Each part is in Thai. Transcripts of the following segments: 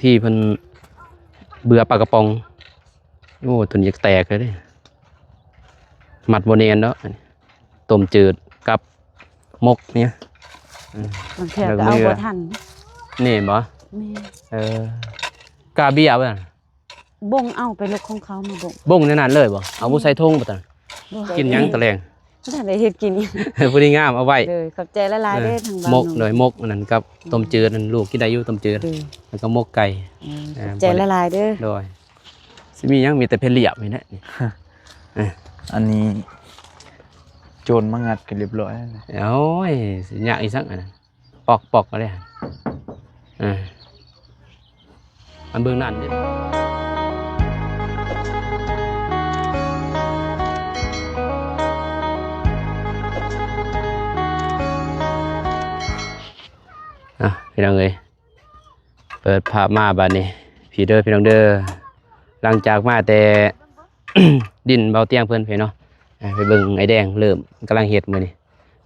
ที่เพิ่นเบื่อปลากระป๋องโอ้ตัวนี้แตกเลยเด้หมัดโบเนียนเนาะต้มจืดกับมกเนี่ยบางเทื่อก็เอาบ่ทันนี่บ่กาเบียบ่บ่งเอาไปลูกของเขามาบ่งในนั้นเลยบ่เอาบ่ใส่ถุงบ่ตันกินหยังตะแลงถ้าได้เฮ็ดกินผู้ดีงามเอาไว้เลยขอบใจละลายเด้ทางบ้านมกเลยมกนั่นกับต้มจืดนั่นลูกกินได้อยู่ต้มจืดแล้วก็มกไก่ขอบใจละลายเด้อโดยสิมีหยังมีแต่เพลียบนี่แหละอันนี้โจรมางัดกันเรียบร้อยโอ้ยสิยากอีสักอันนั้นปอกก็ได้อันเบื้องนั้นนี่พี่น้องเอ้ยเปิดภาพมาบัดนี้พี่เด้อพี่น้องเด้อหลังจากมาแต่ ดินเบาเตียงเพิ่นไปเนาะไปเบิ่งไอ้แดงเริ่มกำลังเฮ็ดมื้อนี้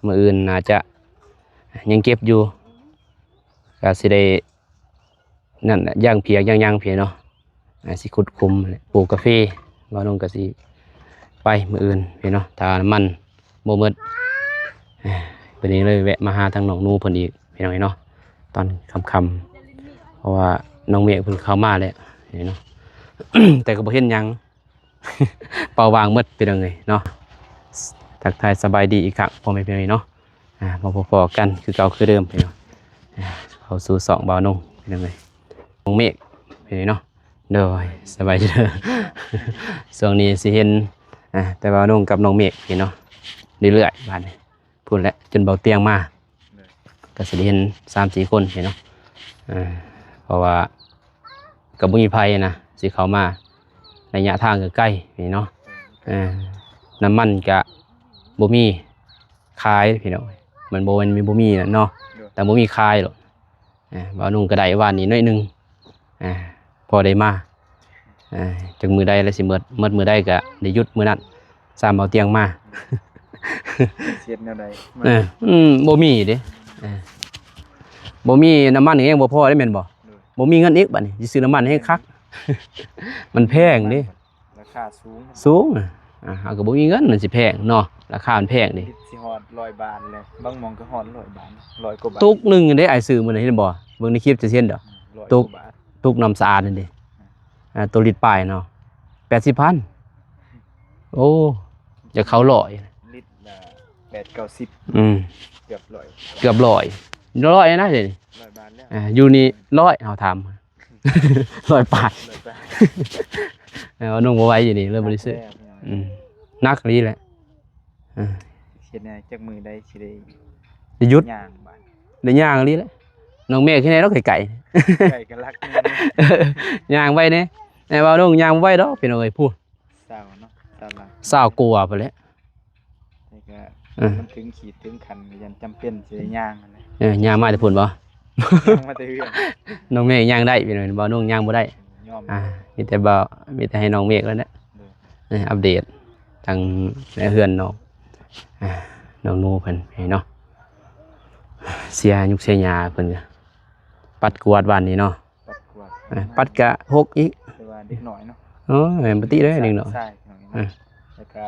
มื้ออื่นน่าจะยังเก็บอยู่ก็สิได้นั่นย่างเพียกย่างเพียเนาะสิขุดคุมปลูกกาแฟบ่ลงก็สิไปมื้ออื่นพี่เนาะถ้ามันบ่หมดเพิ่นนี้เลยแวะมาหาทางน้องนูเพิ่นอีกพี่น้องเนาะตอนค่ำๆเพราะว่าน้องเมฆเพิ่นเข้ามาแล้วเนาะ แต่ก็บ่เห็นหยัง เป่าวางมืดเป็นยังไงเนาะทักทายสบายดีอีกครั้งพอไม่เป็นไรเนาะมาพอๆกันคือเก่าคือเดิมไปเนาะเขาสู่สองบ่าวนงเป็นยังไงน้องเมฆเป็นไงเนาะโดยสบายดีเด้อ ช่วงนี้สิเห็นแต่บ่าวนงกับน้องเมฆเห็นเนาะเรื่อยๆบ้านนี้พูดแล้วจนเบาเตียงมาก็สิเห็น 3-4 คนเห็นเนาะเพราะว่ากับบุญภัยนะสิเขามาระยะทางก็ใกล้พี่เนาะน้ำมันกะบ่มีคายพี่น้องมันบ่มันมีบ่มีเนาะแต่บ่มีคายหรอกบ่าวนุ่งกระไดว่านนี้น้อยนึงพอได้มาจังมือใดแล้วสิเมิดมือใดก็ได้หยุดมือนั้นสามเอาเตียงมาเสียดแนวใดบ่มีเด้บ่มีน้ำมันเองบ่พอได้แม่นบ่มีเงินอีกบัดนี้สิซื้อน้ำมันให้คัก มันแพงเด้ราคาสูงเอาก็บ่มีเงินมันสิแพงเนาะราคามันแพงเด้สิฮอด100 บาทเลยบางหม่องก็ฮอด100 บาท100 กว่าบาทตุกนึงได้อ้ายซื้อมื้อนั้นเห็นบ่เบิ่งในคลิปจะเห็นดอกตุกน้ำสะอาดนั่นเด้ตัวลิตรป้ายเนาะ 80,000 โอ้จะเข้า100ลิตรละ8-90เกือบ100เกือบ100นะเด้100 บาทแล้วอยู่นี่100เฮาถาม100 บาทแล้วนุ่งบ่ไหวอยู่นี่เริ่มบ่ได้ซื้อนักลีแหละเฮ็ดแน่จักมือใดสิได้หยุดย่างบาดได้ย่างลีแหละน้องเมฆที่ไหนเราไก่ก็รักย่างไว้นี่แม่ว่านุ่งย่างไว้ดอกพี่น้องเอ้ยพูดเศร้าเนาะเศร้ากลัวไปแล้วนี่ก็มันถึงขีดถึงขันยันจำเป็นสิได้ย่างนั่นแหละย่างมาแต่พุ่นบ่มาแต่เฮือนน้องเมฆย่างได้พี่น้องบ่นุ่งย่างบ่ได้มีแต่ให้น้องเมฆแล้วนะอัปเดตทางในเฮือนน้องนูเพิ่นให้เนาะเสียยุกเสียหญ้าเพิ่นก็ปัดกวาดบ้านนี่เนาะปัดกะหกอีกแต่ว่าเด็กน้อยเนาะแม่นบ่ติเด้อเด็กน้อยใช่แล้วก็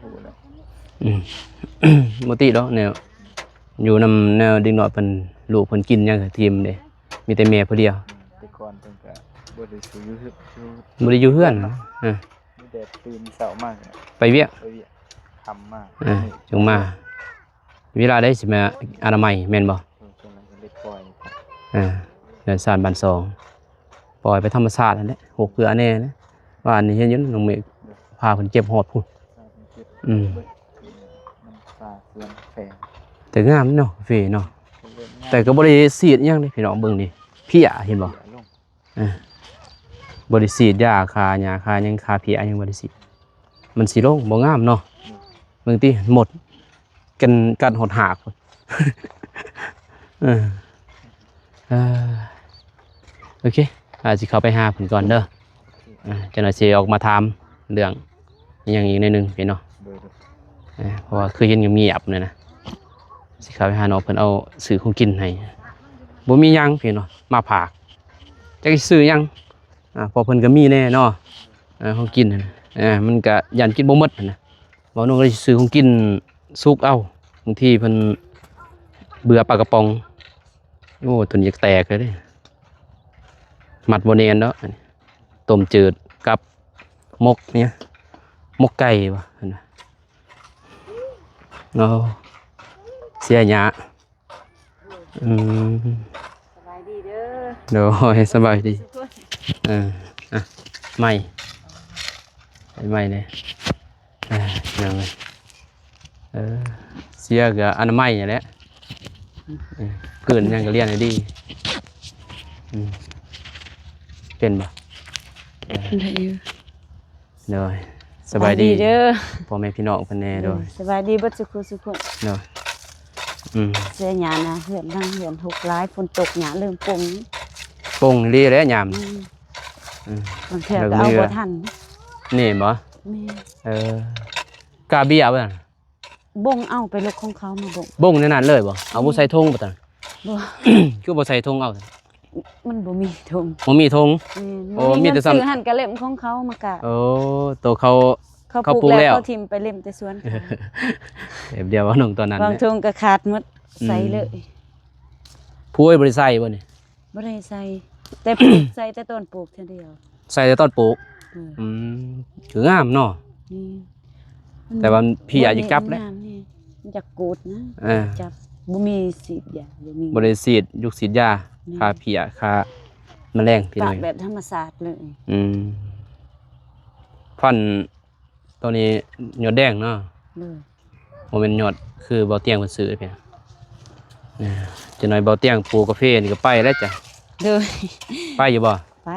ฮู้แล้วบ่ติดอกแนวอยู่นำแนวเด็กน้อยเพิ่นลูกเพิ่นกินหยังก็ทีมเด้มีแต่แม่ผู้เดียวแต่ก่อนเพิ่นก็บ่ได้อยู่เฮือนมีแต่ตื่นเช้ามากไปเวียกค่ำมากจงมาเวลาได้สิมาอนามัยแม่นบ่เดินสานบ้าน2ปล่อยไปธรรมชาตินั่นแหละหกเกลือแน่นะบ้านนี้เห็นอยู่น้องเมฆพาเพิ่นเจ็บฮอดพุ่นแต่งามเนาะเฟเนาะแต่ก็บ่ได้ฉีดหยังเด้พี่น้องเบิ่งดิเพี้ยเห็นบ่บ่ได้ฉีดยาฆ่าหญ้าฆ่าหยังฆ่าเพี้ยยังบ่ได้ฉีดมันสิลงบ่งามเนาะเบิ่งติหมดกันหดหากโอเคสิเข้าไปหาเพิ่นก่อนเด้อจังได๋สิออกมาถามเรื่องอีกนิดนึงพี่เนาะเพราะว่าคือเห็นเงียบๆเนี่ยนะสิเข้าไปหาน้องเพิ่นเอาซื้อของกินให้บ่มีหยังพี่เนาะมาผาก จักสิซื้อหยังพอเพิ่นก็มีแน่เนาะของกินนั่นมันก็ยันกินบ่หมดนั่นน่ะบ่น้องก็สิซื้อของกินสุกเอาบางทีเพิ่นเบื่อปลากระป๋องโอ้ตัวนี้อยากแตกเลยเด้มัดบ่แน่นเนาะต้มจืดกับมกเนี่ยมกไก่บ่นั่นน่ะโอ้เสียหยาสบายดีเด้อ โดยสบายดีไม่เลยยังไงเสียกับอนามัยอย่างนี้เกินยังก็เรียนให้ดีเป็นบ่โดยสบายดีเด้อ พ่อแม่พี่น้องเพิ่นแน่โดยสบายดีเบิดสุขสุข โดยเสียหยานะเหือนนั่งเหือนทุกร้ายฝนตกหยาเริ่มปงดีแล้วยามบางเทื่อก็เอาบ่ทันนี่บ่กาเบียบ่ซั่นบงเอาไปลกของเขามาบงนั่นเลยบ่เอาบ่ใส่ธงบ่ซั่นบ่คือบ่ใส่ธงเอามันบ่มีธงบ่มีธงโอ้มีแต่ซ้ำหั่นกะเล่มของเขามากะโอ้ตัวเขาปลูกแล้วเขาทิ่มไปเล่มแต่สวนเดี๋ยวว่าน้องตอนนั้นบางธงก็ขาดหมดใส่เลยผู้บ่ได้ใส่บ่นี่บ่ได้ใส่แต่ปลูกใส่แต่ต้นปลูกเท่าเดียวใส่แต่ต้นปลูกคืองามเนาะแต่ว่าพี่อาจจะจับแล้วอยากกูดนะจับบ่มีสีดยาบ่ได้สีดยุกสีดยาค่าเพียค่าแมลงพี่น้อยแบบธรรมชาติเลยพันตัวนี้ยอดแดงเนาะบ่แม่นยอดคือเบาเตียงเพิ่นซื้อเพิ่นจะน้อยเบาเตียงปลูกกาแฟนี่ก็ไปแล้วจ้ะเด้อไปอยู่บ่ไป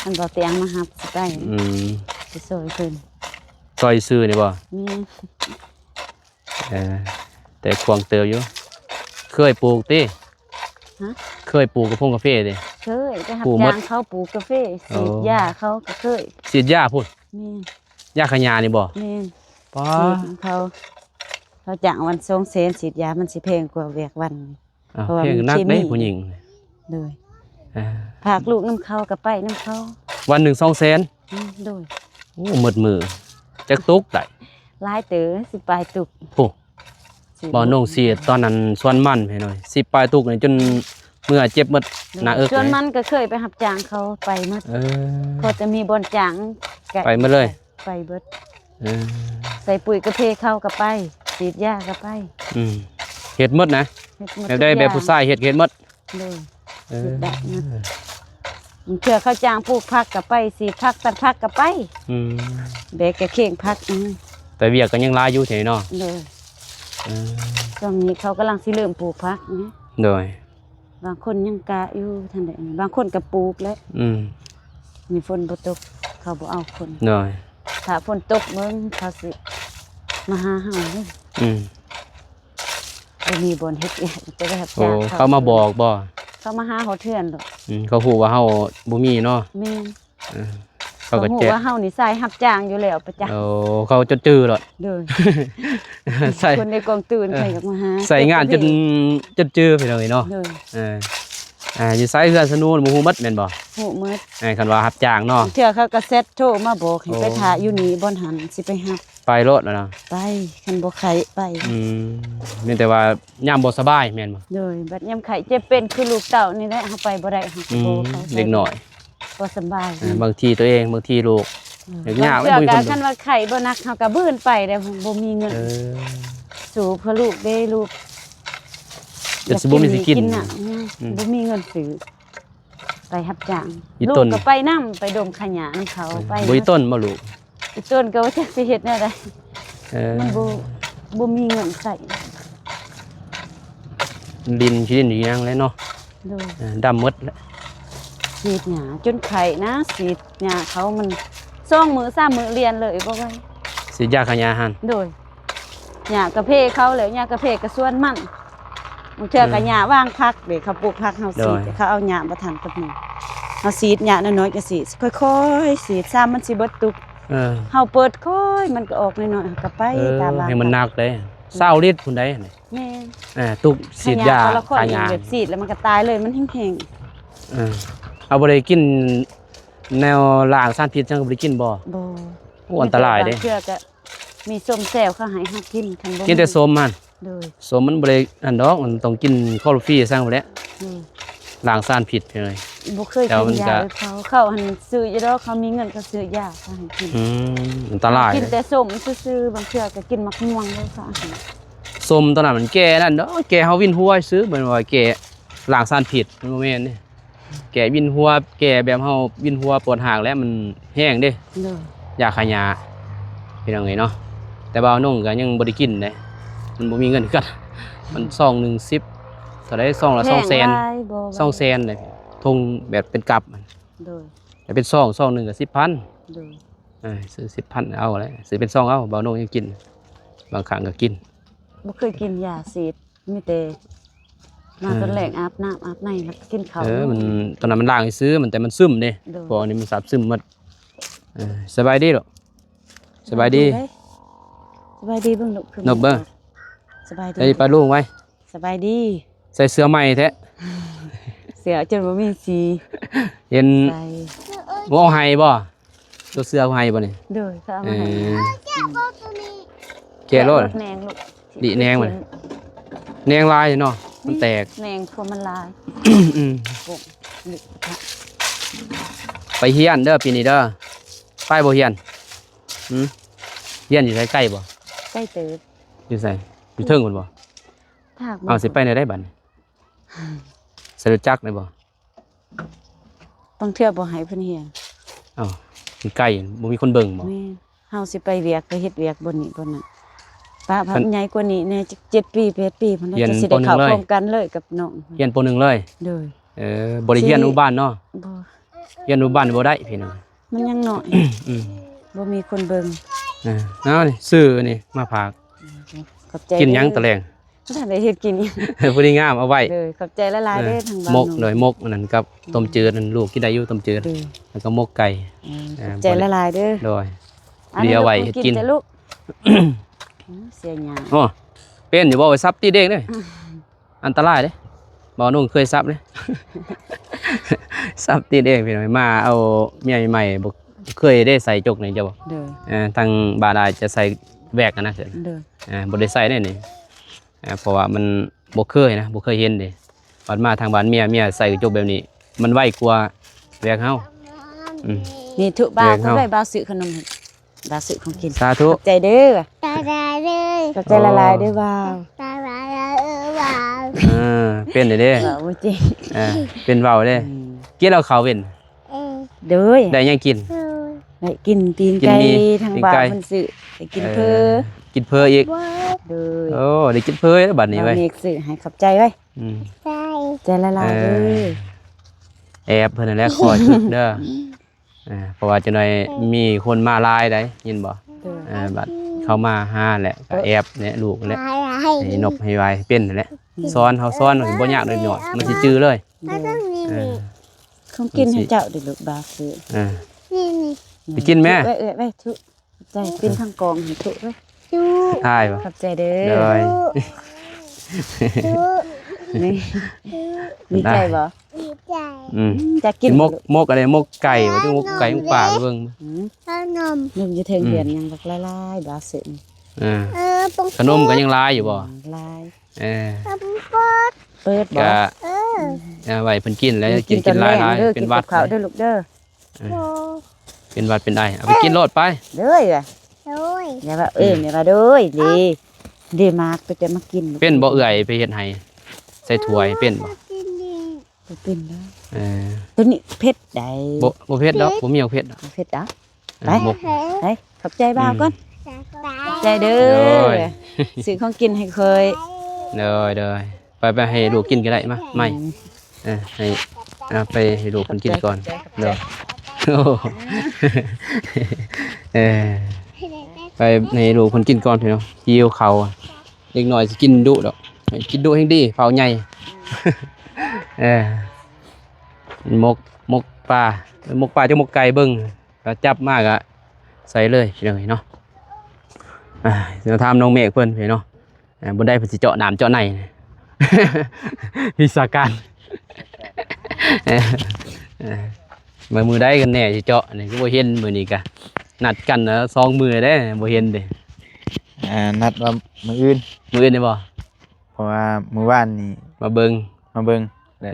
มันเบาเตียงมารับสิไปสิซอยเพิ่นซอยซื้อนี่บ่แต่ควงเติบอยู่เคยปลูกติเคยปลูกกระพงกาแฟติเคยไปหับยางเขาปลูกกาแฟฉีดหญ้าเขาก็เคยฉีดหญ้าพุ่นหญ้าขยานี่บ่ป้าเขาจ้างวัน2แสนฉีดยามันสิแพงกว่าเวียกวันเพราะว่ามันนักได้ผู้หญิงเลยฝากลูกน้ำเขากับไปน้ำเขาวันหนึ่ง2แสนโดยโอ้หมดมือจักตุกได้หลายเต๋อ10ปลายตุกโอ้บ่น้องสีตอนนั้นส่วนมันให้หน่อย10ปลายตุกนี่จนเมื่อเจ็บหมดหน้าเอิกส่วนมันก็เคยไปหับจ้างเขาไปหมดพอจะมีบอนจ้างไปหมดเลยไปเบิดใส่ปุ๋ยกระเพาะเข้ากับไปฉีดยากับไปเฮ็ดหมดนะได้แบบผู้ชายเฮ็ดหมดเลยสุดแบบนะมันเชื่อเขาจ้างปลูกผักกับไปสีผักตัดผักกับไปเด็กก็เข่งผักแต่เวียกก็ยังลายอยู่เฉยเนาะเลยตอนนี้เขากำลังสิเริ่มปลูกผักนะโดยบางคนยังกะอยู่ทันใดบางคนก็ปลูกแล้วมีฝนบ่ตกเขาบ่เอาคนโดยถ้าฝนตกเบิ่งเขาสิมาหาเฮาเลยบ่มีบ่อนเฮ็ดจะได้รับจ้างเขามาบอกบ่เขามาหาเขาเทื่อนดอกเขาฮู้ว่าเฮาบ่มีเนาะแม่นเขาก็แจ้งว่าเฮานี่ใส่รับจ้างอยู่แล้วประจำเขาจดจื้อแล้วเด้อใส่คนในกองตื่นใครอยากมาหาใส่งานจดจื้อไปเลยเนาะอยู่ไสเฮือนสนุนบ่ฮู้หมดแม่นบ่ฮู้หมดคันว่ารับจ้างเนาะเทื่อเขาก็เซ็ตโทรมาบอกให้ไปท่าอยู่นี่บ่หันสิไปรับไปรถแล้วนะไปคันบ่ไข้ไปมีแต่ว่ายามบ่สบายแม่นบ่โดยบัดยามไข้เจ็บเป็นคือลูกเต้านี่แหละเฮาไปบ่ได้เฮาโทรเขาเล็กน้อยบ่สบายบางทีตัวเองบางทีลูกยากบ่มีคนคันว่าไข้บ่หนักเฮาก็บื้นไปได้บ่มีเงินสู่เพื่อลูกเด้ลูกจะสิบ่มีสิกินบ่มีเงินซื้อไปรับจ้างลูกก็ไปนำไปดมขยะนำเขาไปบ่อีต้นบ่ลูกอีต้นก็ว่าจักสิเฮ็ดแนวใดมันบ่มีเงินใส่ดินขี้ดินอยู่ยังแล้วเนาะดำหมดแล้วฉีดหญ้าจนไข้นะฉีดหญ้าเขามัน2มื้อ3มื้อเรียนเลยบ่ว่าฉีดยาขยะหั่นโดยหญ้ากระเพาะเขาแล้วหญ้ากระเพาะก็ส่วนมันบางเทื่อก็หญ้าวางพักเด้เขาปลูกผักเฮาฉีดเขาเอาหญ้ามาทันกับมือเฮาฉีดหญ้าน้อยๆก็สิค่อยๆฉีดซ้ำมันสิเบิดตุกเฮาเปิดค่อยมันก็ออกน้อยๆก็ไปตามบ้านให้มันหนักเด้20ลิตรพุ่นได้แม่ตุกฉีดยาขยะแบบฉีดแล้วมันก็ตายเลยมันแห้ง เอาบ่ได้กินแนวล้างสารพิษจังก็บ่ได้กินบ่ บ่ โอ้อันตรายเด้ บงเทื่อก็มีส้มแซวเขาให้เฮากินคันบ่ กินแต่ส้มมัน โดย ส้มมันบ่ได้อันดอกมันต้องกินคลอโรฟิลซังพุ่นแหละ อืม ล้างสารพิษไปเลย บ่เคย แต่ กิ ว่าน มัน ยา ก็ เลยเขาหันซื้ออยู่ดอกเขามีเงินก็ซื้อยาเขาให้กิน อันตราย กินแต่ส้มซื่อๆบางเทื่อก็กินมะม่วงเลยค่ะ ส้มตอนนั้นมันแก่นั่นเนาะแก่เฮาวินหัวซื้อเหมือนว่าแก่ล้างสารพิษมันบ่แม่นนี่แก่วินหัวแก่แบบเฮาวินหัวปวดหากแล้วมันแห้งเด้ เลย ยาขายาพี่น้องเอ้ยเนาะแต่บ่าวนุ่งก็ยังบ่ได้กินเด้มันบ่มีเงินกันมันซองหนึง10เท่าใดซองละ2แสน หลายบ่ 2แสนเลยทงแบบเป็นกับมัน โดย แต่เป็นซองหนึงก็ 10,000 โดย ซื้อ10,000เอาเลยซื้อเป็นซองเอาบ่าวนุ่งยังกินบางครั้งก็กิน บ่เคยกินยาสีดมีแต่มาตอนแรกอาบน้ำอาบในแล้วก็กินข้าว มันตอนนั้นมันล้างให้ซื้อมันแต่มันซึมเด้ โดย พออันนี้มันสับซึมหมดสบายดีหรอสบายดี สบายดีเบิ่งลูกคือน บเบิ่ง สบายดี ใส่ปลาลุงไว้ สบายดี ใส่เสื้อใหม่แท้ เสียจนบ่มีสี เห็น ใส่ บ่เอาให้บ่ตัวเสื้อเอาให้บ่นี่ โดยเขาเอา เอ มาให้ แก่รถ แหนงลูก ดิแหนงมัน แนงลายเนาะมันแตก แหนงพวกมันลาย อืม โป่งนี่ค่ะ ไปเฮียนเด้อปีนี้เด้อไปบ่เฮียนเฮียนอยู่ใกล้ๆบ่ ใกล้เติบ อยู่ไสอยู่เทิงพุ่นบ่ ถาก เอาสิไปไหนได้บัดนี้สรุจักได้บ่ บางเทื่อบ่ให้เพิ่นเฮียน เอ้ามันใกล้บ่มีคนเบิ่งบ่ แม่เฮาสิไปเวียกไปเฮ็ดเวียกบนนี้บนนั้นป้าพั เพิ่ บ น ใหญ่กว่านี้แน่จัก7 ปี8 ปีเพิ่น เรียน จะสิได้เข้า ปหนึ่งเลย พร้อมกันเลยกับน้อง เฮียนปหนึ่งเลย โดย บ่ได้เฮียนอนุบาลเนาะ บ่ เฮียนอนุบาลบ่ได้พี่น้อง มันยังน้อย อืม บ่มีคนเบิ่ง เอานี่ซื้อนี่มาฝาก ขอบใจ กินหยังตะแลง บ่ทันได้เฮ็ดกินหยัง ผู้ดีงามเอาไว้ เด้อขอบใจหลายๆเด้อทางบ้าน มกโดยมกอันนั้นกับต้มจืดนั่นลูกกินได้อยู่ต้มจืด เด้อ แล้วก็มกไก่ ขอบใจหลายๆเด้อ โดย อัน เดี๋ นี้ ยวไว้ ลู เฮ็ดกิน จ้ะลูกเสียหยัง โอ้เป็นอยู่บ่ไว้ซับตีเด้งเด้ออันตรายเด้บ่นุ่งเคยซับเด้ ซับตีเด้งพี่น้องมาเอาเมียใหม่ๆบ่เคยได้ใส่จกนี่จ้ะบ่ เด้อ ทางบ้านอาจจะใส่แวกกันนะเด้อ เด้อ บ่ได้ใส่แน่นี่เพราะว่ามันบ่เคยนะบ่เคยเห็นเด้บัดมาทางบ้านเมียใส่กระจกแบบนี้ มันไวกว่าแวกเฮาอืม นี่ทุบ้า เด็ก เพิ่ เฮา นได้บ้าซื้อขนมให้บ้าซื้อของกิน สาธุ ขอบใจเด้อ ตาได้เลย ขอบใจหลายๆเด้อบ่าว ตาได้เลยว้าว เป็นเด้ บ่าวบ่จริง เป็นเว้าเด้กินแล้วเขาเป็น เออ เด้อ ได้หยังกิน เออ ได้กินตีน กิน ไก่ ดี ทาง ตีน บ้าน ไก่ เพิ่นซื้อได้กินเพ้อ กินเพออีก ว้าว เด้อ โอ้ได้กินเพอแล้วบัดนี้เว้ย เมกซื้อให้ขอบใจไว้ อืม ใช่ ใจละลายเด้อ แอบเพิ่นนั่นแหละคอยชุดเด้อเพราะว่าจังได๋มีคนมาหลายได้ยินบ่ เด้อ บัดเข้ามาหาแหละก็แอบเนี่ยลูกแหละ อะไร ให้นบให้ไวเป็นนั่นแหละสอนเขาสอนมันบ่ยากเลยหน่อยมันสิจื้อเลย ก็ต้องนี่ เออ ของกินให้เจ้าเด้อลูกบ่าวซื้อ เออ นี่นี่ ไปกินแม่ ไว้ทุขอบใจกินทั้งกองให้ทุไว้ ดู ทายบ่ ขอบใจเด้ เล อย ดู นี่ดีใจบ่ ดีใจ จะกิ กิ น นมกอะไรมกไก่บ่ที่มกไก่มกป่าเบิ่ง อืม ขนม นึกอยู่เทิงเดือนยังบักละลายบ่าวซื้อ เออ เออปุ๊บ ขนมก็ยังลายอยู่บ่ ลาย เออ ปุ๊บ เปิดบ่ ก็ เออ เอาไว้เพิ่นกินแล้วกิน ตอน ห แร ลาย กเด้อ ๆเป็ กิ น น หวั กั ด บข้าวเด้อลูกเด้อ โอ้ เป็นหวัดเป็นไอเอาไปกินโลดไป เด้อว่ะ โอ้ย อย่าว่าอย่าว่าเด้อดีมากไปจะมากินลูก เป็นบ่เอื่อยไปเฮ็ดให้ใส่ถ้วยเป็นบ่ กินดี บ่เป็นเด้อ เออ ตัวนี้เผ็ดได้ บ่เผ็ดดอกบ่มีหยังเผ็ดดอก เผ็ดดอก ไป มก เฮ้ย ไปขอบใจบ่าวก่อน ตา ใจเด้ โอ้ อย ซื้อของกินให้เคย เด้อไปให้ลูกกินก็ได้มาไม่ให้ไปให้ลูกมันกินก่อนเด้อโอ้เออไปให้ลูกมันกินก่อนพี่น้องหิวข้าวเด็กน้อยสิกินดุดอกให้กินดุแห่งดีเผาใหญ่ เออมกปลาจะมกไก่เบิ่งก็จับมากอะใส่เลยพี่น้องเนาะเดี๋ยวถามน้องเมฆเพิ่นพี่เนาะบนได้เพิ่นสิเจาะน้ำเจาะใน วิชาการ มือได้กันแน่สิเจาะนี่ก็บ่เห็นมื้อนี้กะนัดกันนะ2มื้อเด้บ่เห็นเด้ นัดว่ามื้ออื่น มื้ออื่นได้บ่ เพราะว่ามื้อวานนี่ มาเบิ่ง มาเบิ่งแล้ว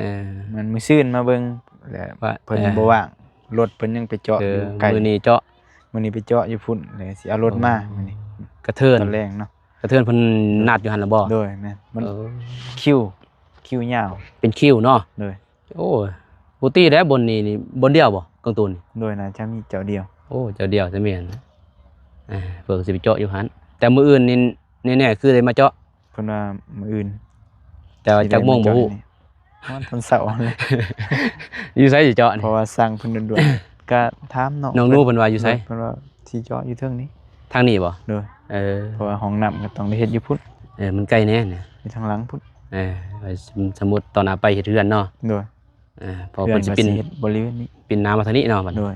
มันมื้อซื่นมาเบิ่งแล้ว ว่า เพิ่นบ่ว่างรถเพิ่นยังไปเจาะอยู่ไกล มื้อนี้เจาะ มื้อนี้ไปเจาะอยู่พุ่นแล้วสิเอารถมามื้อนี้ กระเทิน ตอนแรกเนาะ กระเทินเพิ่นนัดอยู่หั่นล่ะบ่ โดยแม่นมัน เออ คิวยาว เป็นคิวเนาะ โดย โอ้ปกติแล้วบนนี้นี่บนเดียวบ่กางตูนนี่ โดยน่าจะมีเจ้าเดียว โอ้เจ้าเดียวจะแม่นเพิ่นสิไปเจาะอยู่หั่นแต่มื้ออื่นนี่แน่ๆคือได้มาเจาะ เพิ่นว่ามื้ออื่น แต่ว่าจักโมงบ่ฮู้ วันตอนเช้าเลย อยู่ไสสิเจาะ เพ นี่ ราะว่าสั่งเพิ่นด่วนๆก็ถามน้อง น้องนูเพิ่นว่าอยู่ไส เพิ่นว่าสิเจาะอยู่เทิงนี้ ทางนี้บ่ โดย เ เพราะว่าห้องน้ำก็ต้องได้เฮ็ดอยู่พุ่น มันใกล้แน่น่ะ อยู่ทางหลังพุ่น ไว้สมมุติตอนหน้าไปเฮ็ดเรือนเนาะ โดย พอเพิ่นสิปิ่น เฮ็ดบริเวณนี้ ปิ่นน้ำมาทางนี้เนาะบัด โดย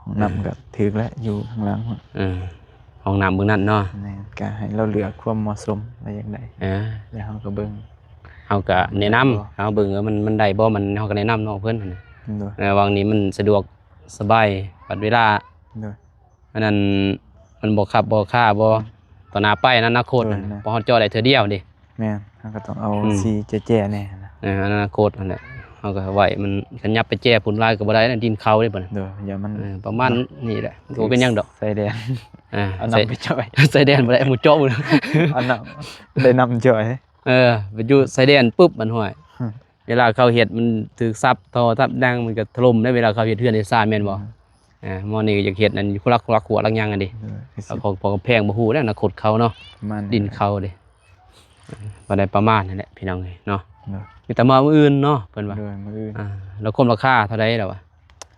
ห้องน้ำก็ถึกแล้วอยู่ข้างหลังพุ่น ห้องน้ำเบื้องนั้นเนาะ นี่ก็ให้เราเลือกความเหมาะสมว่าอย่างใดแล้วเฮาก็เบิ่ง เฮาก็แนะนำเฮาเบิ่งว่ามันได้บ่มันเฮาก็แนะนำน้องเพิ่นหั่นน่ะ โดย วางนี้มันสะดวกสบายบัดเวลา โดย อันนั้นมันบ่ขับบ่ค่าบ่ต่อหน้าไปอนาคต เออนะ บ่ฮอดจอได้เทื่อเดียวดิ แม่นเฮาก็ต้องเอา อืม สีแจ๋ๆแน่นะ อนาคตนั่นแหละเฮาก็ไว้มันขยับไปแจ้พุ่นลายก็บ่ได้นะดินเขาเด้บัดนั้น โดยอย่ามัน ประมาณนี้แหละบ่เป็นหยังดอก ใส่แดง เอา ใส่ น้ำไปจ่อย ใส่แดนบ่ได้หมู่เจาะบ่ เอาน้ำได้น้ำจ่อย ไปอยู่ใส่แดนปุ๊บมันห้อย อืม เวลาเขาเฮ็ดมันถูกซับทอทับดังมันก็ถล่มได้เวลาเขาเฮ็ดเฮือนในซ่านแม่นบ่หม้อนี้ก็อยากเฮ็ดนั่นคุลักขัวลักหยังอันดิ โดยก็สิ เอาของพอกำแพงบ่ฮู้แล้วอนาคตเขาเนาะ ประมาณ ดินเขาเด้บ่ได้ประมาณนั่นแหละพี่น้องเอ้ยเนาะ โดย มีแต่มามื้ออื่นเนาะเพิ่นว่า โดยมื้ออื่น แล้วคุมราคาเท่าใดแล้ววะ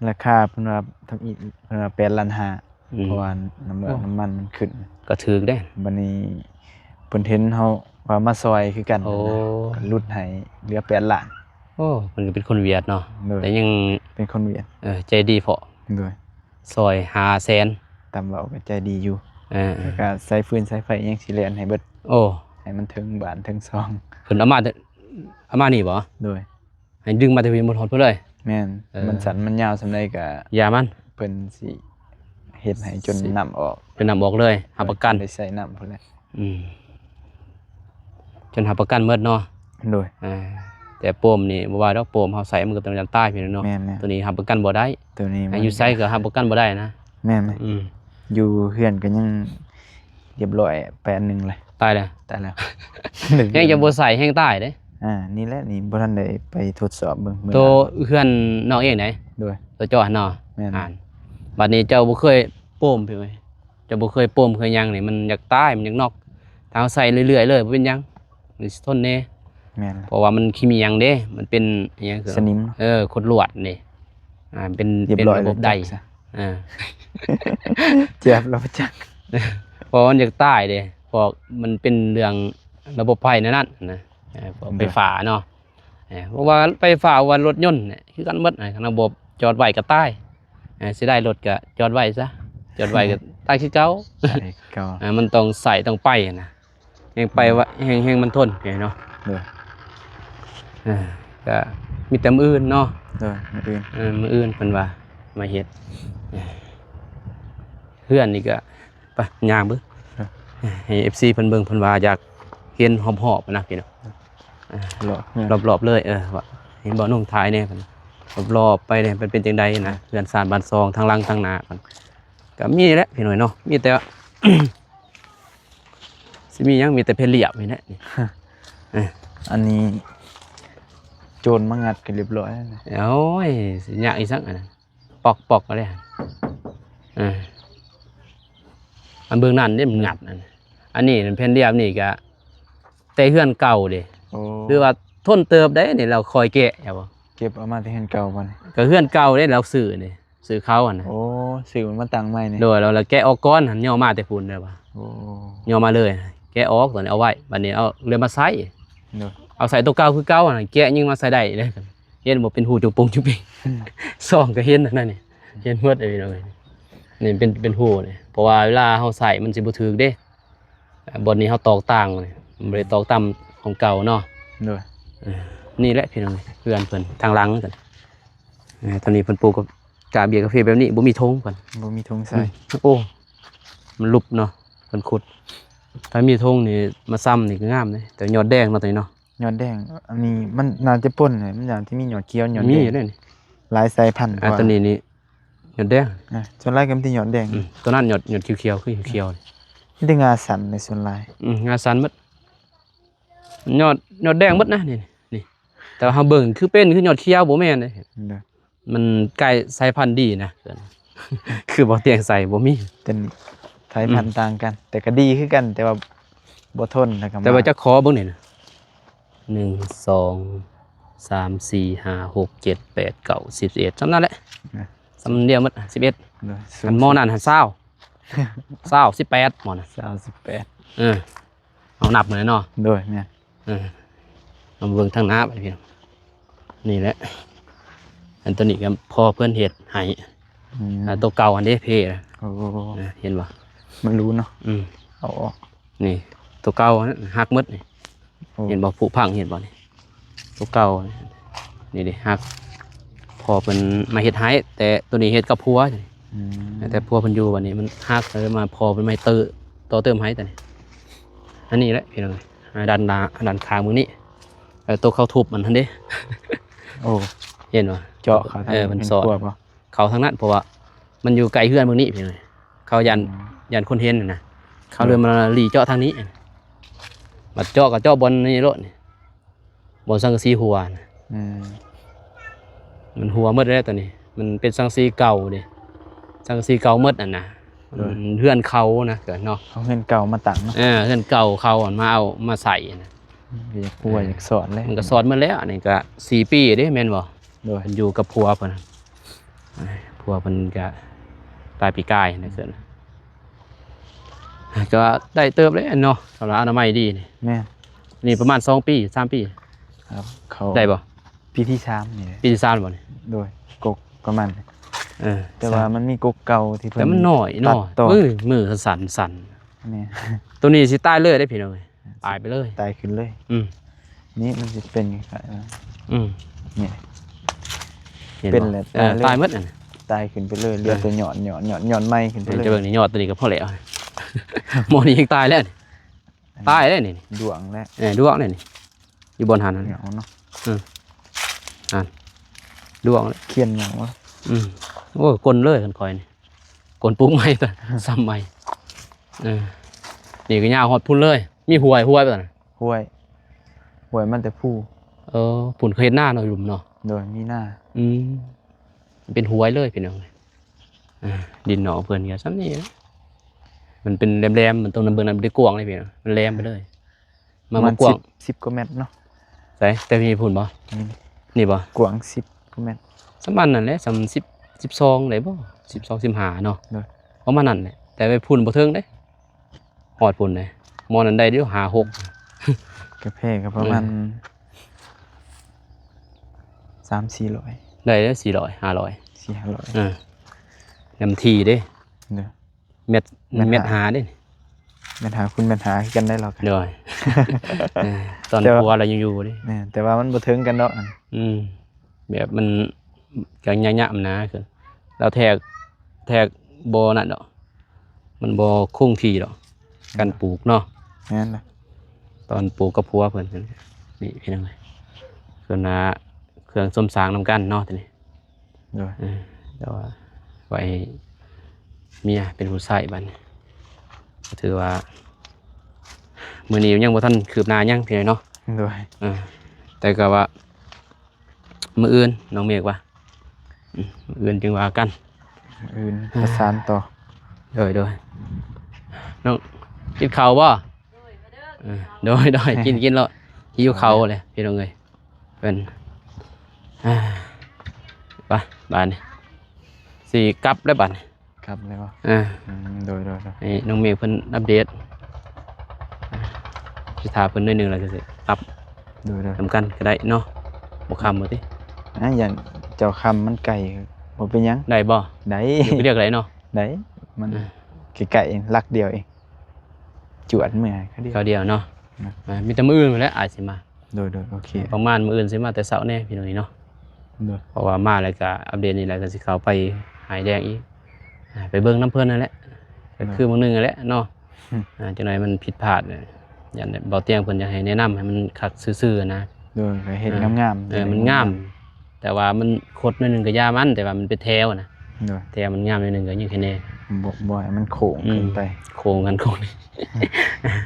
ราคาเพิ่นว่าทำอีกเพิ่นว่า8ล้านห้า อืม เพราะว่าน้ำมันมันขึ้น ก็ถูกเด้ บัดนี้เพิ่นเห็นเฮาว่ามาซอยคือกัน โอ้ ก็ลดให้เหลือ8ล้าน โอ้เพิ่นก็เป็นคนเวียดเนาะ โดย แต่ยัง เป็นคนเวียด ใจดีพอ โดย ซอย500,000 ตามเว้าก็ใจดีอยู่ เออ แล้วก็ใส่ฟืนใส่ไฟยังสิแล่นให้เบิด โอ้ ให้มันถึงบ้านถึงซอง เพิ่นเอามานี่บ่ โดย ให้ดึงมาแต่เพิ่นบ่ทอดเพิ่นเลย แม่นมันสันมันยาวสำใดก็ อย่ามัน เพิ่นสิเฮ็ดให้จนน้ำออก จนนำออกเลยหาประกัน ได้ใส่น้ำพุ่นแหละ อืมจนหาประกันหมดเนาะ โดย แต่โปมนี่บ่ว่าดอกโปมเฮาใส่มันก็ต้องยันใต้พี่เนาะ แม่นๆ ตัวนี้หาประกันบ่ได้ ตัวนี้มัน อยู่ไสก็หาประกันบ่ได้นะ แม่น อืม ๆอยู่เฮือนก็ยังเรียบร้อย8-1เลย ตายแล้ว ตายแล้ว แฮงจะบ่ใส่แฮงตายเด้ นี่แหละนี่บ่ทันได้ไปทดสอบเบิ่งมื้อ ตัว หลัง เฮือนน้องเองไหน โดย ตัวจอเนาะ แม่น บัดนี้เจ้าบ่เคยโปมพี่เว้ยเจ้าบ่เคยโปมเคยหยังนี่มันอยากตายมันอยากนอกถ้าเอาใส่เรื่อยๆเลยบ่เป็นหยังมันสิทนแน่ แม่น เพราะว่ามันคิมีหยังเด้มันเป็นอิหยังคือ สนิม ขดลวดนี่เป็น เรียบ เป็น ร้อย ระบบใด ซะ อ่า เจ็บแล้วจัก เพราะมันอยากตายเด้เพราะมันเป็นเรื่องระบบไฟนั่นนะพวกไฟฟ้าเนาะเพราะว่าไฟฟ้าว่ารถยนต์เนี่ยคือกันหมดระบบจอดไว้ก็ตายสิได้รถก็จอดไว้ซะจอดไว้ก็ตายคือเก่า ใส่เก่า มันต้องใส่ต้องไปนะแฮงไปว่าแฮงมันทนเนาะ โดย ก็มีแต่มื้ออื่นเนาะ โดยมื้ออื่น มื้ออื่นเพิ่นว่ามาเฮ็ดเพื่อนนี่ก็ไปย่างเบิ่งให้ FC เพิ่นเบิ่งเพิ่นว่าอยากเห็นหอบๆนะพี่น้อง เลาะเฮือน รอบๆเลยว่าเห็นบ่นุ่งท้ายเนี่ยเพิ่นรอบๆไปเนี่ยมันเป็นจังไดนะเพื่อนสานบ้านซองทางหลังทางหน้าเพิ่นก็มีแหละพี่น้อยเนาะมีแต่ว่า สิมีหยังมีแต่เพนเรียบนี่แหละนี่ อันนี้โจรมางัดกันเรียบร้อยแล้วนะ โอ้ยสิยากอีสักอันนั้นปอกๆก็ได้อันเบื้องนั้นนี่มันงัดอันนี้เป็นเพนเรียบนี่ก็แต่เฮือนเก่าเด้ โอ้ หรือว่าทนเติบได้นี่เราคอยแกะใช่บ่ เก็บเอามาที่เฮือนเก่าบ่นี่ ก็เฮือนเก่าได้เราซื้อนี่ซื้อเขาอ่ะนะ โอ้ซื้อมันมาตั้งใหม่นี่ โดยเราแกะออกก้อนหันย่อมาแต่พุ่นเด้อบ่ โอ้ ย่อมาเลยแกะออกตอนนี้เอาไว้บัดนี้เอาเรือมาใส่ โดย เอาใส่ตัวเก่าคือเก่าอ่ะแกะยิ่งมาใส่ได้เด้เห็นบ่เป็นหูจุปงจุปิงซ่องก็เห็นนั่นนี่เห็นหมดเลยนี่เป็นหูนี่เพราะว่าเวลาเฮาใส่มันสิบ่ถึกเด้บนนี้เฮาตอกต่างนี่มันบ่ได้ตอกต่ำของเก่าเนาะ โดย นี่แหละพี่น้องเพื่อนเพิ่นทางหลังกันตอนนี้เพิ่นปลูกกับกาเบียร์กาแฟแบบนี้บ่มีธงเพิ่น บ่มีธงใส่ โอ้มันลุบเนาะเพิ่นขุดถ้ามีธงนี่มาซ้ำนี่ก็งามเลยแต่ยอดแดงเนาะตัวนี้เนาะ ยอดแดงอันนี้มันน่าจะป่นเลยมันอย่างที่มียอดเขียวยอด มี แด อยู่ ง เด้นี่ หลายสายพันธุ์กว่า ตัวนี้นี่ยอดแดง ส่วนหลายก็มีแต่ยอดแดง ตัวนั้นยอดเขียวๆคือเขียวๆนี่ มีแต่งาสันในส่วนหลาย งาสันหมดยอดแดงหมดนะนี่แต่ว่าเฮาเบิ่งคือยอดเขียวบ่แม่นเด้ เด้อ มันใกล้สายพันธุ์ดีนะ คือบ่เตียงใส่บ่มี เป็นสายพันธุ์ต่างกัน แต่ก็ดีคือกัน แต่ว่าบ่ทนแล้วก็ แต่ว่าจะขอเบิ่งนี่นะ1 2 3 4 5 6 7 8 9 10 11สำนั้นแหละสำเดียวหมด11 เด้อ อันหมอนั่นหัน20 18หมอน่ะ 28เอานับมาเลยเนาะ โดยแม่น เอาเบิ่งทางหน้าไปพี่น้องนี่แหละอันตัวนี้ก็พอเพิ่นเฮ็ดให้ อืม ตัวเก่าอันนี้เพนะ โอ้ เห็นบ่ มันรู้เนาะ อืม เอาออก นี่ตัวเก่าอันนั้นหักหมดนี่ โอ้ เห็นบ่ผุพังเห็นบ่นี่ตัวเก่านี่ดิหักพอเพิ่นมาเฮ็ดให้แต่ตัวนี้เฮ็ดกับผัว อืม แต่ผัวเพิ่นอยู่บัดนี้มันหักเลยมาพอเพิ่นไม่ต่อเติมให้แต่นี่อันนี้แหละพี่น้องด้านหน้าด้านข้างมือนี้ตัวเขาทุบมันหั่นเด้ โอ้ เห็นบ่ เจาะเขาทาง มัน เป็น สอด พวกบ่ เขาทางนั้นเพราะว่ามันอยู่ไกลเฮือนเมืองนี้พี่น้องเขายันคนเห็นน่ะนะเขาเลยมาหลีเจาะทางนี้บัดเจาะกับเจาะบนนี่รถนี่บนสังกะสีหัวน่ะ อืม มันหัวหมดแล้วตอนนี้ มันเป็นสังกะสีเก่าดิสังกะสีเก่าหมดอ่ะนะเฮือนเขานะเกิดเนาะ เอาเงินเก่ามาตั้งเนาะ เฮือนเก่าเขาอะมาเอามาใส่นะ อยากป่วยอยากสอนเลย มันก็สอนมาแล้วอันนี้ก็4 ปีเด้แม่นบ่ โดย มันอยู่กับผัวเพิ่นน่ะผัวเพิ่นก็ตายปีกายนะเกิดก็ได้เติบเลยเนาะสำหรับอนามัยดีนี่ แม่น นี่ประมาณ2 ปี3 ปี ครับเขา ได้บ่ ปีที่3นี่แหละ ปีที่3บ่นี่ โดยกกประมาณ แต่ว่า สาม มันมีกกเก่าที่เพิ่น แต่มันน้อยเนาะ ตัดต่อ มือสั่น นี่ ตัวนี้สิตายเลยได้พี่น้องเอ้ยตายไปเลย ตายขึ้นเลย อืม นี่มันจะเป็นยังไง อืม นี่ ห็บ่ เป็นแหละ ตายหมดน่ะ ตายขึ้นไปเลยเลือดตัวหย่อนไหมขึ้นไปเลย จะเบิ่งนี่ยอดตัวนี้ก็พอแล้ว หมอนี่ยังตายแล้วนี่ตายแล้วนี่ ดวงและ ดวงนี่อยู่บนหันนั่น เหนียวเนาะ ดวงเลย เคียนเหนียววะ โอ้ยกลนเลยกันคอยนี่กลนปุ๊กใหม่ตัว ซ้ำใหม่นี่ก็ยาวฮอดพุ่นเลย มีหวยไปตัวน่ะ ห้วยมันแต่ผู้ พุ่นเคยเห็นหน้าเนาะหลุมเนาะ โดยมีหน้า เป็นหวยเลยพี่น้องดินหนองเพื่อนกันซ้ำนี่นะมันเป็นแหลมๆมันตรงนั้นเบิ่งนั้นได้กว้างเลยพี่น้องมันแหลมไปเลยมากว้าง 10กว่าเมตรเนาะ ใส่แต่มีพุ่นบ่ นี่ นี่บ่ กว้าง10กว่าเมตร สมันนั่นแหละ12ได้บ่12 15เนาะ เด้อ เพราะมันนั่นแหละแต่ไปพุ่นบ่เทิงเด้ฮอดพุ่นเด้มอนั้นได้เดี๋ยว5 6 กระเพกก็ประมาณ3-400 ได้แล้ว400 500 400-500 ยำทีเด้ เด้อ เม็ด เม็ด เม็ด หา หาเด้ แม่นหาคุณแม่นหากันได้หรอก เด้อ ตอน แต่ว่า ผัวเรายังอยู่เด้ แม่นแต่ว่ามันบ่ถึงกันเนาะ แบบมันกังยะๆนะคือเราแทกบ่นั่นดอกมันบ่คงที่ดอกการปลูกเนาะ แม่นล่ะ ตอนปลูกกับผัวเพิ่นนี่พี่น้องเอ้ยส่วนน่ะเครื่องส้มสางนำกันเนาะทีนี้ โดย แต่ว่าไว้เมียเป็นผู้ใช้บัดนี้ก็ถือว่ามื้อนี้ยังบ่ทันคืบหน้ายังพี่น้องเนาะ โดย แต่ก็ว่ามื้ออื่นน้องเมฆว่ามื้ออื่นจึงว่ากัน อื่นประสานต่อ โดยน้องกินข้าวบ่โดยกินแล้วหิวข้าวเลยพี่น้องเอ้ยเป็นไปบ้านนี่สิกลับแล้วบัดนี้ ครับแล้วก็ โดย ให้น้องเมฆเพิ่นอัปเดตสิถามเพิ่นหน่อยหนึงแล้วก็สิกลับ โดย ทำกันก็ได้เนาะบ่คำบ่ติ อย่างเจ้าคำมันไก่บ่เป็นหยัง ได้บ่ ได้ เดี๋ยวไปเรียกอะไรเนาะ ได้มันไก่เองลักเดียวเองจวดเมื่อยเขาเดียว คราวเดียวเนาะ นะ มีแต่มื้ออื่นไปแล้วอาจสิมา โดยโอเค ประมาณมื้ออื่นสิมาแต่เช้าแน่พี่น้องนี่เนาะ โดย เพราะว่ามาแล้วก็อัปเดตนี่แหละก็สิเข้าไปหายแดงอีกไปเบิ่งน้ำเพิ่นนั่นแหละก็คือมื้อนึงนั่นแหละเนาะจังไดมันผิดพลาดอย่างเบาเตียงเพิ่นอยากให้แนะนำให้มันคักซื่อๆนะ โดยก็เห็นงามๆ มันงาม แต่ว่ามันคดหน่อยหนึงก็ยามันแต่ว่ามันเป็นแถวนะ โดย แต่มันงามหน่อยหนึงก็ยังแค่นี้ บ่ให้มันโค้งขึ้นไป โครงกันโครงนี่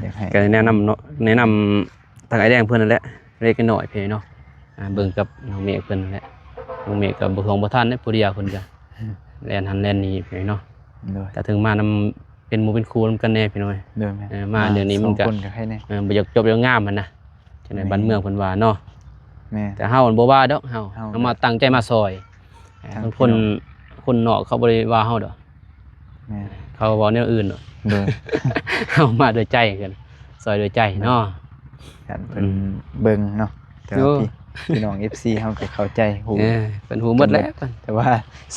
อยากให้ ก็แนะนำเนาะแนะนำทางไอ้แดงเพิ่นนั่นแหละเล็กน้อยเพิ่นเนาะเบิ่งกับน้องเมฆเพิ่นนั่นแหละน้องเมฆก็บ่ทองบ่ทันเด้ผู้เดียวเพิ่นก็แล่นหันแล่นนี่เพิ่นเนาะ โดย ก็ถึงมานำเป็นหมู่เป็นครูนำกันแน่พี่น้อย โดยแม่ มาเดี๋ยวนี้มันก็ สองคนก็ให้แน่ บ่อยากจบอยากงามมันนะจังได๋บ้านเมืองเพิ่นว่าเนาะ แม่ แต่เฮามันบ่ว่าดอกเฮา เฮา เอามาตั้งใจมาซอย ทาง บาง พี่ คน น้อง คนนอกเขาบ่ได้ว่าเฮาดอก แม่ เขาเว้าแนวอื่นดอก โดย เฮามาด้วยใจกันซอยด้วยใจเนาะ กันเพิ่นเบิ่งเนาะแต่ว่าพี่น้อง FC เฮาก็เข้าใจฮู้ เพิ่นฮู้หมดแล้ว แต่ว่า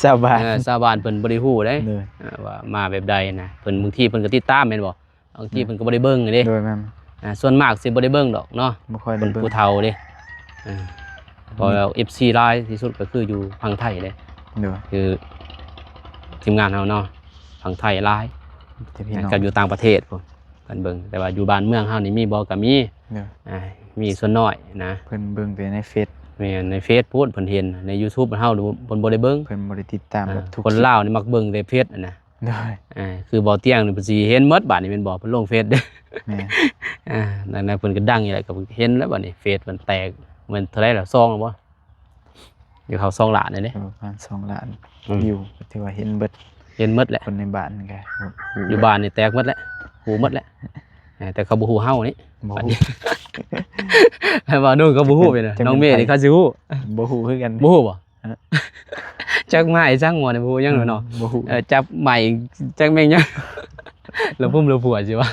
ชาวบ้าน ชาวบ้านเพิ่นบ่ได้ฮู้เด้ โดย ว่ามาแบบใดนะเพิ่นบางทีเพิ่นก็ติดตามแม่นบ่บางทีเพิ่นก็บ่ได้เบิ่งเด้ โดยแม่น ส่วนมากสิบ่ได้เบิ่งดอกเนาะ บ่ค่อยได้ เพิ่น เบิ่ง ผู้เฒ่าเด้เพราะว่า FC หลายที่สุดก็คืออยู่ฝั่งไทยเด้ โดย คือทีมงานเฮาเนาะฝั่งไทยหลาย แต่พี่น้อง ก็อยู่ต่างประเทศพุ่นเพิ่นเบิ่งแต่ว่าอยู่บ้านเมืองเฮานี่มีบ่ก็มี โดย มีส่วนน้อยนะ เพิ่นเบิ่งแต่ในเฟซ แม่นในเฟซพูดเพิ่นเห็นใน YouTube เฮาเพิ่นบ่ได้เบิ่ง เพิ่นบ่ได้ติดตามแบบทุก คนลาวนี่มักเบิ่งแต่เฟซนะ โดย คือบ่เตียงนี่เพิ่นสิเห็นหมดบัดนี้แม่นบ่เพิ่นลงเฟซเด้ แม่ นั่นๆเพิ่นก็ดังอยู่แหละก็เห็นแล้วบัดนี้เฟซมันแตกมันเท่าไหร่แล้วซองแล้วบ่เดี๋ยวเขาซองล้านเลยเด้ ประมาณ2ล้าน อืม วิวถือว่าเห็นเบิด เห็นหมดแหละ คนในบ้านก็ อยู่บ้านนี่แตกหมดแล้วหูหมดแล้วแต่เขาบ่ฮู้เฮานี่ บ่ อัน ฮู้ นี้ ให้ว่านู่นก็บ่ฮู้ไปนะ จะเป็น น้องเมฆนี่เขาสิฮู้ บ่ฮู้คือกัน บ่ฮู้บ่ ฮะ จักไม้จักหัวนี่บ่ฮู้หยังเนาะ บ่ฮู้ จับใหม่จักแม่งยัง แล้วพุ่มแล้วผัวสิวะ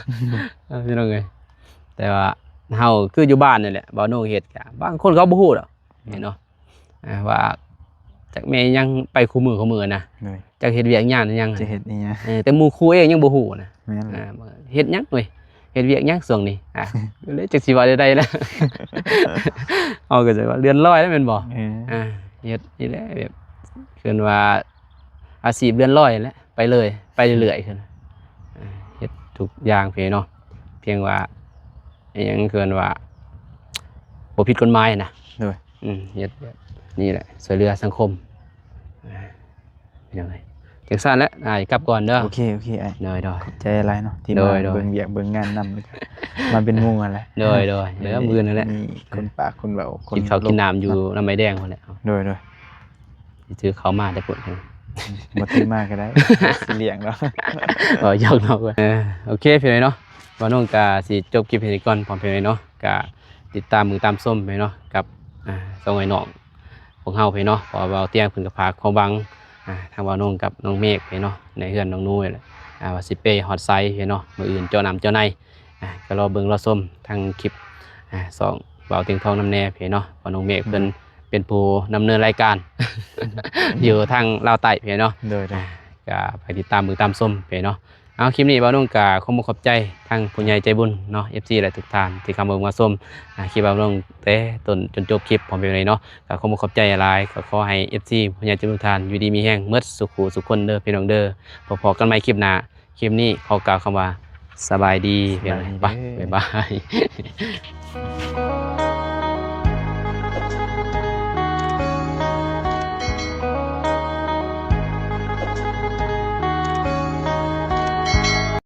พี่น้องเอ้ยแต่ว่าเฮาคืออยู่บ้านนี่แหละบ่โน่เฮ็ดกะบางคนเขาบ่ฮู้ดอกนี่เนาะว่าจักแม่ยังไปคู่มือนะ เลย จักเฮ็ดเวียกหยังยัง จะเฮ็ดอีหยัง แต่หมู่ครูเองยังบ่ฮู้นะ แม่นเลย เฮ็ดหยังเว้ยเฮ็ดเวียกหยังช่วงนี้เลยจักสิว่าได้แล้ว เอาก็จะว่าเรือนร้อยแล้วแม่นบ่ เฮ็ดนี่แหละแบบคือว่าอาชีพเรือนร้อยแหละไปเลยไปเรื่อยๆคือเฮ็ดทุกอย่างเพียงเนาะเพียงว่าอิหยังคือว่าบ่ผิดกฎหมายนะ เลย เฮ็ดแบบนี่แหละช่วยเหลือสังคมเป็นจังไดจังซั่นแหละกลับก่อนเด้อ โอเคไอ้ เด้อ ใจอะไรเนาะที่ โด มาย โดย เบิ่งเวียกเบิ่งงานนำมันเป็นหมู่นั่นแหละ เด้อเด้อมื้อนั่นแหละ มีคนปากคนเว้าคน กินข้าวกินน้ำอยู่น้ำไม้แดงพุ่นแหละ โดย สิซื้อข้าวมาได้พุ่น บ่ถือมาก็ได้ สิเลี้ยงเนาะ หยอกนอกเลยโอเคพี่น้อยเนาะว่าน้องกาสิจบคลิปนี้ก่อนพร้อมพี่น้อยเนาะกะติดตามมือตามส้มพี่เนาะกับสองไอ้น้องของเฮาพี่เนาะเพอว่าเตียงเพิ่นก็พาความหวังทางว่าน้องกับน้องเมฆพี่เนาะในเฮือนน้องนุ้ยแหละว่าสิไปฮอดไซพี่เนาะมื้ออื่นเจ้าน้ำเจ้าในก็รอเบิ่งรอส้มทางคลิปสองเบาเตียงทองน้ำแน่พี่เนาะเพอน้องเมฆเพิ่นเป็นผู้ดำเนินรายการ อยู่ทางลาวใต้พี่เนาะ โดย ก็ไปติดตามมือตามส้มไปเนาะเอาคลิปนี้บ่าวนุ่งกะขอบใจทางผู้ใหญ่ใจบุญเนาะ FC และทุกท่านที่เข้ามาส้มคลิปบ่าวนุ่งแต่ต้นจนจบคลิปพร้อมไปเลยเนาะก็ขอบใจหลายก็ขอให้ FC ผู้ใหญ่ใจบุญทุกท่านอยู่ดีมีแห้งหมดสุขสุขคนเด้อพี่น้องเด้อพอๆกันใหม่คลิปหน้าคลิปนี้ขอกล่าวคำว่าสบายดีพี่น้องไปบ๊ายบาย